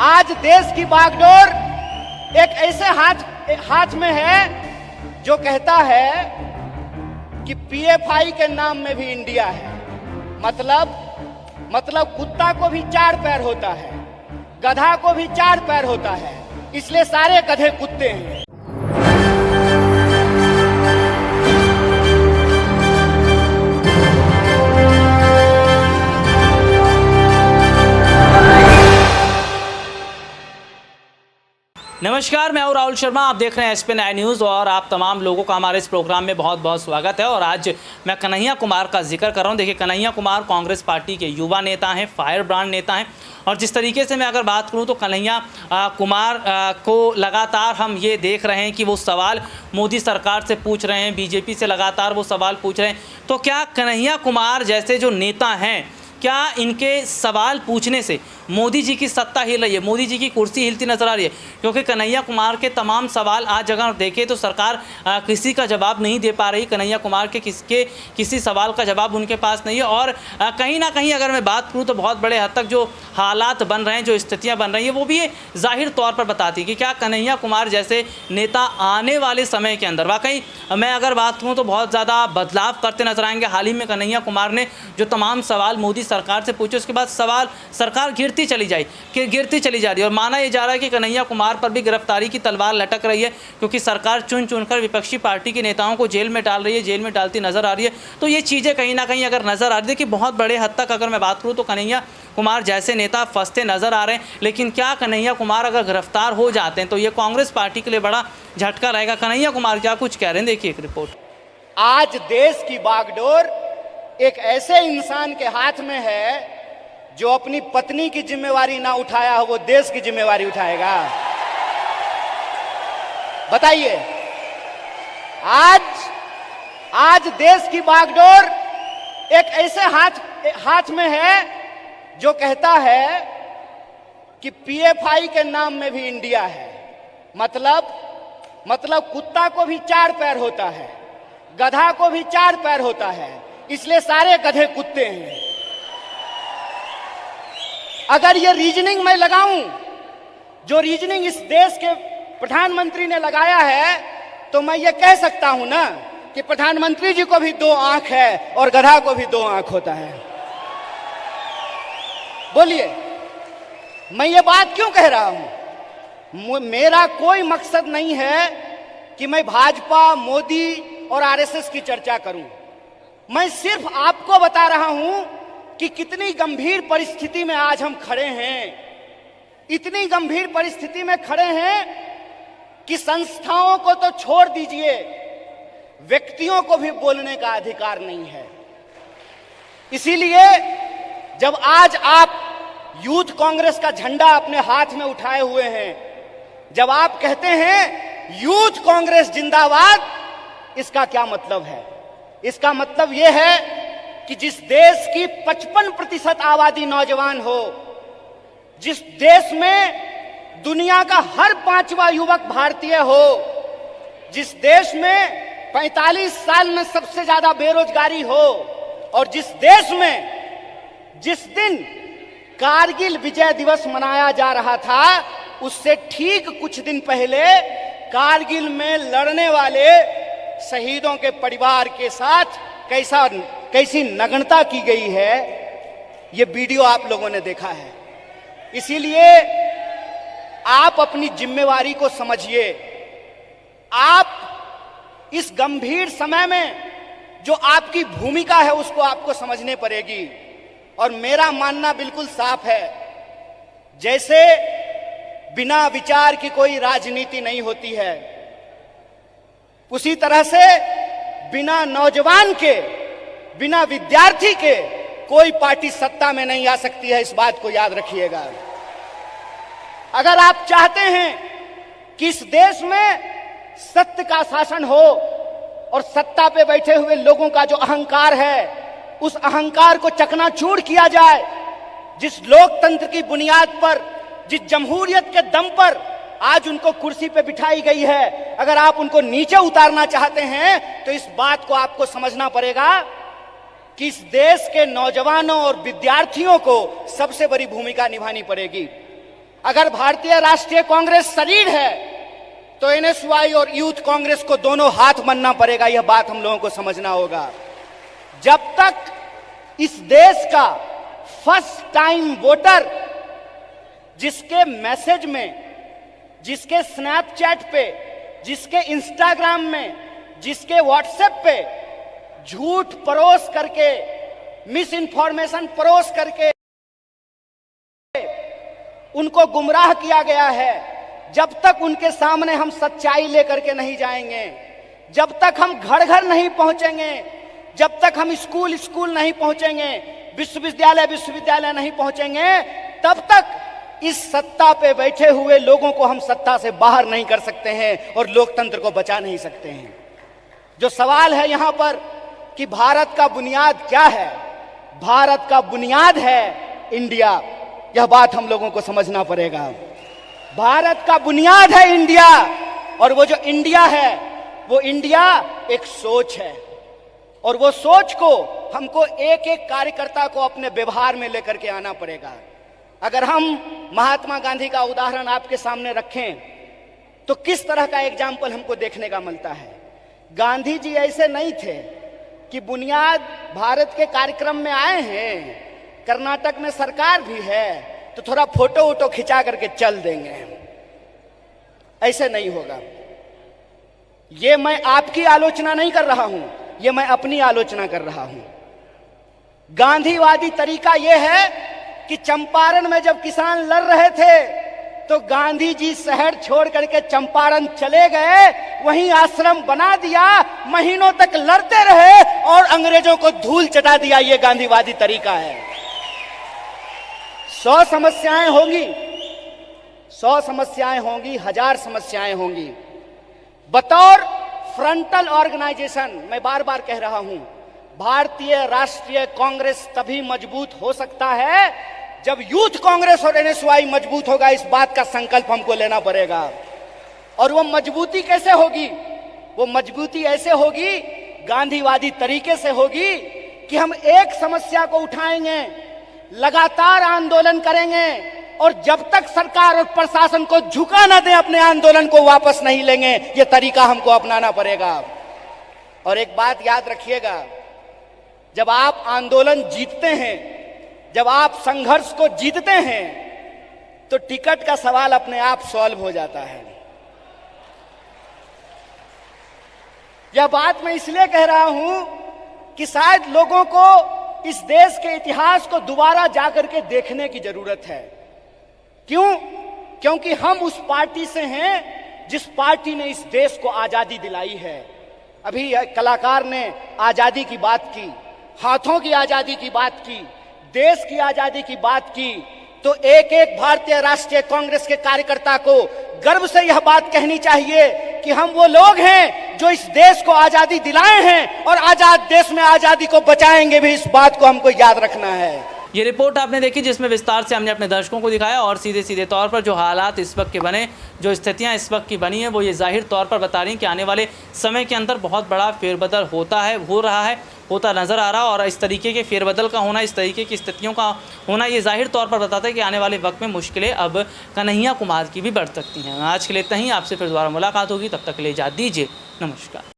आज देश की बागडोर एक ऐसे हाथ में है जो कहता है कि पीएफआई के नाम में भी इंडिया है। मतलब कुत्ता को भी 4 पैर होता है, गधा को भी 4 पैर होता है, इसलिए सारे गधे कुत्ते हैं। नमस्कार, मैं हूं राहुल शर्मा। आप देख रहे हैं SP9 न्यूज़ और आप तमाम लोगों का हमारे इस प्रोग्राम में बहुत बहुत स्वागत है। और आज मैं कन्हैया कुमार का जिक्र कर रहा हूं। देखिए, कन्हैया कुमार कांग्रेस पार्टी के युवा नेता हैं, फायर ब्रांड नेता हैं। और जिस तरीके से मैं अगर बात करूं तो कन्हैया कुमार को लगातार हम ये देख रहे हैं कि वो सवाल मोदी सरकार से पूछ रहे हैं, बीजेपी से लगातार वो सवाल पूछ रहे हैं। तो क्या कन्हैया कुमार जैसे जो नेता हैं, क्या इनके सवाल पूछने से मोदी जी की सत्ता हिल रही है, मोदी जी की कुर्सी हिलती नजर आ रही है? क्योंकि कन्हैया कुमार के तमाम सवाल आज अगर देखें तो सरकार किसी का जवाब नहीं दे पा रही। कन्हैया कुमार के किसी सवाल का जवाब उनके पास नहीं है। और कहीं ना कहीं अगर मैं बात करूं तो बहुत बड़े हद तक जो हालात बन रहे हैं, जो स्थितियाँ बन रही हैं, वो भी जाहिर तौर पर बताती है कि क्या कन्हैया कुमार जैसे नेता आने वाले समय के अंदर वाकई मैं अगर बात करूँ तो बहुत ज़्यादा बदलाव करते नजर आएंगे। हाल ही में कन्हैया कुमार ने जो तमाम सवाल मोदी सरकार से पूछे, उसके बाद सवाल सरकार गिरती चली जा रही है। और माना यह जा रहा है कि कन्हैया कुमार पर भी गिरफ्तारी की तलवार लटक रही है, क्योंकि सरकार चुन चुनकर विपक्षी पार्टी के नेताओं को जेल में डाल रही है, जेल में डालती नजर आ रही है। तो ये चीज़ें कहीं ना कहीं अगर नजर आ रही है कि बहुत बड़े हद तक अगर मैं बात करूँ तो कन्हैया कुमार जैसे नेता फंसते नजर आ रहे हैं। लेकिन क्या कन्हैया कुमार अगर गिरफ्तार हो जाते हैं तो ये कांग्रेस पार्टी के लिए बड़ा झटका रहेगा? कन्हैया कुमार क्या कुछ कह रहे हैं, देखिए एक रिपोर्ट। आज देश की बागडोर एक ऐसे इंसान के हाथ में है जो अपनी पत्नी की जिम्मेवारी ना उठाया हो, वो देश की जिम्मेवारी उठाएगा। बताइए, आज देश की बागडोर एक ऐसे हाथ में है जो कहता है कि पीएफआई के नाम में भी इंडिया है। मतलब कुत्ता को भी 4 पैर होता है, गधा को भी 4 पैर होता है, इसलिए सारे गधे कुत्ते हैं। अगर ये रीजनिंग मैं लगाऊं, जो रीजनिंग इस देश के प्रधानमंत्री ने लगाया है, तो मैं ये कह सकता हूं ना कि प्रधानमंत्री जी को भी 2 आंख है और गधा को भी 2 आंख होता है। बोलिए, मैं ये बात क्यों कह रहा हूं? मेरा कोई मकसद नहीं है कि मैं भाजपा, मोदी और आरएसएस की चर्चा करूं। मैं सिर्फ आपको बता रहा हूं कि कितनी गंभीर परिस्थिति में आज हम खड़े हैं। इतनी गंभीर परिस्थिति में खड़े हैं कि संस्थाओं को तो छोड़ दीजिए, व्यक्तियों को भी बोलने का अधिकार नहीं है। इसीलिए जब आज आप यूथ कांग्रेस का झंडा अपने हाथ में उठाए हुए हैं, जब आप कहते हैं यूथ कांग्रेस जिंदाबाद, इसका क्या मतलब है? इसका मतलब यह है कि जिस देश की 55% आबादी नौजवान हो, जिस देश में दुनिया का हर 5वां युवक भारतीय हो, जिस देश में 45 साल में सबसे ज्यादा बेरोजगारी हो, और जिस देश में जिस दिन कारगिल विजय दिवस मनाया जा रहा था, उससे ठीक कुछ दिन पहले कारगिल में लड़ने वाले शहीदों के परिवार के साथ कैसी नग्नता की गई है, ये वीडियो आप लोगों ने देखा है। इसीलिए आप अपनी जिम्मेवारी को समझिए। आप इस गंभीर समय में जो आपकी भूमिका है उसको आपको समझने पड़ेगी। और मेरा मानना बिल्कुल साफ है, जैसे बिना विचार की कोई राजनीति नहीं होती है, उसी तरह से बिना नौजवान के, बिना विद्यार्थी के कोई पार्टी सत्ता में नहीं आ सकती है। इस बात को याद रखिएगा। अगर आप चाहते हैं कि इस देश में सत्य का शासन हो और सत्ता पे बैठे हुए लोगों का जो अहंकार है, उस अहंकार को चकनाचूर किया जाए, जिस लोकतंत्र की बुनियाद पर, जिस जमहूरियत के दम पर आज उनको कुर्सी पे बिठाई गई है, अगर आप उनको नीचे उतारना चाहते हैं तो इस बात को आपको समझना पड़ेगा कि इस देश के नौजवानों और विद्यार्थियों को सबसे बड़ी भूमिका निभानी पड़ेगी। अगर भारतीय राष्ट्रीय कांग्रेस शरीर है तो एनएसवाई और यूथ कांग्रेस को दोनों हाथ मलना पड़ेगा। यह बात हम लोगों को समझना होगा। जब तक इस देश का फर्स्ट टाइम वोटर, जिसके मैसेज में, जिसके स्नैपचैट पे, जिसके इंस्टाग्राम में, जिसके व्हाट्सएप पे झूठ परोस करके, मिस इंफॉर्मेशन परोस करके उनको गुमराह किया गया है, जब तक उनके सामने हम सच्चाई लेकर के नहीं जाएंगे, जब तक हम घर घर नहीं पहुंचेंगे, जब तक हम स्कूल स्कूल नहीं पहुंचेंगे, विश्वविद्यालय विश्वविद्यालय नहीं पहुंचेंगे, तब तक इस सत्ता पे बैठे हुए लोगों को हम सत्ता से बाहर नहीं कर सकते हैं और लोकतंत्र को बचा नहीं सकते हैं। जो सवाल है यहां पर कि भारत का बुनियाद क्या है, भारत का बुनियाद है इंडिया। यह बात हम लोगों को समझना पड़ेगा। भारत का बुनियाद है इंडिया, और वो जो इंडिया है, वो इंडिया एक सोच है, और वो सोच को हमको एक एक कार्यकर्ता को अपने व्यवहार में लेकर के आना पड़ेगा। अगर हम महात्मा गांधी का उदाहरण आपके सामने रखें तो किस तरह का एग्जाम्पल हमको देखने का मिलता है। गांधी जी ऐसे नहीं थे कि बुनियाद भारत के कार्यक्रम में आए हैं, कर्नाटक में सरकार भी है तो थोड़ा फोटो वोटो खिंचा करके चल देंगे, ऐसे नहीं होगा। ये मैं आपकी आलोचना नहीं कर रहा हूं, ये मैं अपनी आलोचना कर रहा हूं। गांधीवादी तरीका यह है कि चंपारण में जब किसान लड़ रहे थे तो गांधी जी शहर छोड़ करके चंपारण चले गए, वहीं आश्रम बना दिया, महीनों तक लड़ते रहे और अंग्रेजों को धूल चटा दिया। यह गांधीवादी तरीका है। 100 समस्याएं होंगी, 100 समस्याएं होंगी, 1000 समस्याएं होंगी। बतौर फ्रंटल ऑर्गेनाइजेशन मैं बार बार कह रहा हूं, भारतीय राष्ट्रीय कांग्रेस तभी मजबूत हो सकता है जब यूथ कांग्रेस और एनएसवाई मजबूत होगा। इस बात का संकल्प हमको लेना पड़ेगा। और वो मजबूती कैसे होगी? वो मजबूती ऐसे होगी, गांधीवादी तरीके से होगी कि हम एक समस्या को उठाएंगे, लगातार आंदोलन करेंगे, और जब तक सरकार और प्रशासन को झुका न दें, अपने आंदोलन को वापस नहीं लेंगे। ये तरीका हमको अपनाना पड़ेगा। और एक बात याद रखिएगा, जब आप आंदोलन जीतते हैं, जब आप संघर्ष को जीतते हैं, तो टिकट का सवाल अपने आप सॉल्व हो जाता है। यह बात मैं इसलिए कह रहा हूं कि शायद लोगों को इस देश के इतिहास को दोबारा जाकर के देखने की जरूरत है। क्यों? क्योंकि हम उस पार्टी से हैं जिस पार्टी ने इस देश को आजादी दिलाई है। अभी कलाकार ने आजादी की बात की, हाथों की आजादी की बात की, देश की आजादी की बात की, तो एक एक भारतीय राष्ट्रीय कांग्रेस के कार्यकर्ता को गर्व से यह बात कहनी चाहिए कि हम वो लोग हैं जो इस देश को आजादी दिलाए हैं और आजाद देश में आजादी को बचाएंगे भी। इस बात को हमको याद रखना है। ये रिपोर्ट आपने देखी जिसमें विस्तार से हमने अपने दर्शकों को दिखाया, और सीधे सीधे तौर पर जो हालात इस वक्त के बने, जो स्थितियां इस वक्त की बनी हैं, वो ये जाहिर तौर पर बता रही हैं कि आने वाले समय के अंदर बहुत बड़ा फेरबदल हो रहा है, होता नज़र आ रहा। और इस तरीके के फेरबदल का होना, इस तरीके की स्थितियों का होना, ये जाहिर तौर पर बताता है कि आने वाले वक्त में मुश्किलें अब कन्हैया कुमार की भी बढ़ सकती हैं। आज के लिए इतना ही, आपसे फिर दोबारा मुलाकात होगी, तब तक के लिए इजाज़त दीजिए। नमस्कार।